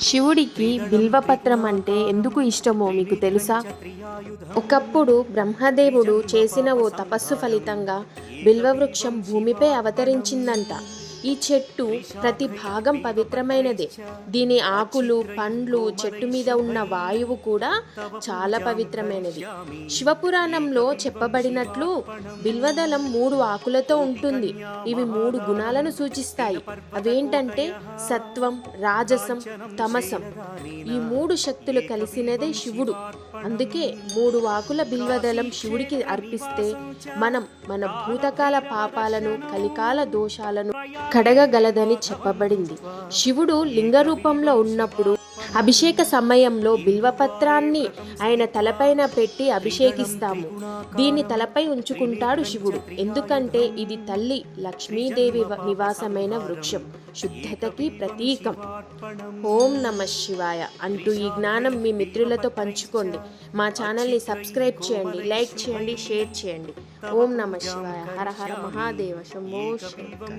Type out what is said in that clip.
శివుడికి బిల్వపత్రం అంటే ఎందుకు ఇష్టమో మీకు తెలుసా? ఒకప్పుడు బ్రహ్మదేవుడు చేసిన ఓ తపస్సు ఫలితంగా బిల్వవృక్షం భూమిపై అవతరించిందంట. ఈ చెట్టు ప్రతి భాగం పవిత్రమైనదే. దీని ఆకులు, పండ్లు, చెట్టు మీద ఉన్న వాయువు కూడా చాలా పవిత్రమైనది. శివపురాణంలో చెప్పబడినట్లు బిల్వదళం 3 ఆకులతో ఉంటుంది. ఇవి 3 గుణాలను సూచిస్తాయి. అవేంటంటే సత్వం, రాజసం, తమసం. ఈ 3 శక్తులు కలిసినదే శివుడు. అందుకే 3 ఆకుల బిల్వదళం శివుడికి అర్పిస్తే మనం మన భూతకాల పాపాలను, కలికాల దోషాలను కడగగలదని చెప్పబడింది. శివుడు లింగ రూపంలో ఉన్నప్పుడు అభిషేక సమయంలో బిల్వపత్రాన్ని ఆయన తలపైన పెట్టి అభిషేకిస్తాము. దీన్ని తలపై ఉంచుకుంటాడు శివుడు. ఎందుకంటే ఇది తల్లి లక్ష్మీదేవి నివాసమైన వృక్షం, శుద్ధతకి ప్రతీకం. ఓం నమః శివాయ అంటూ ఈ జ్ఞానం మీ మిత్రులతో పంచుకోండి. మా ఛానల్ని సబ్స్క్రైబ్ చేయండి, లైక్ చేయండి, షేర్ చేయండి. ఓం నమః శివాయ. హర హర మహాదేవ. శంభో శంకర్.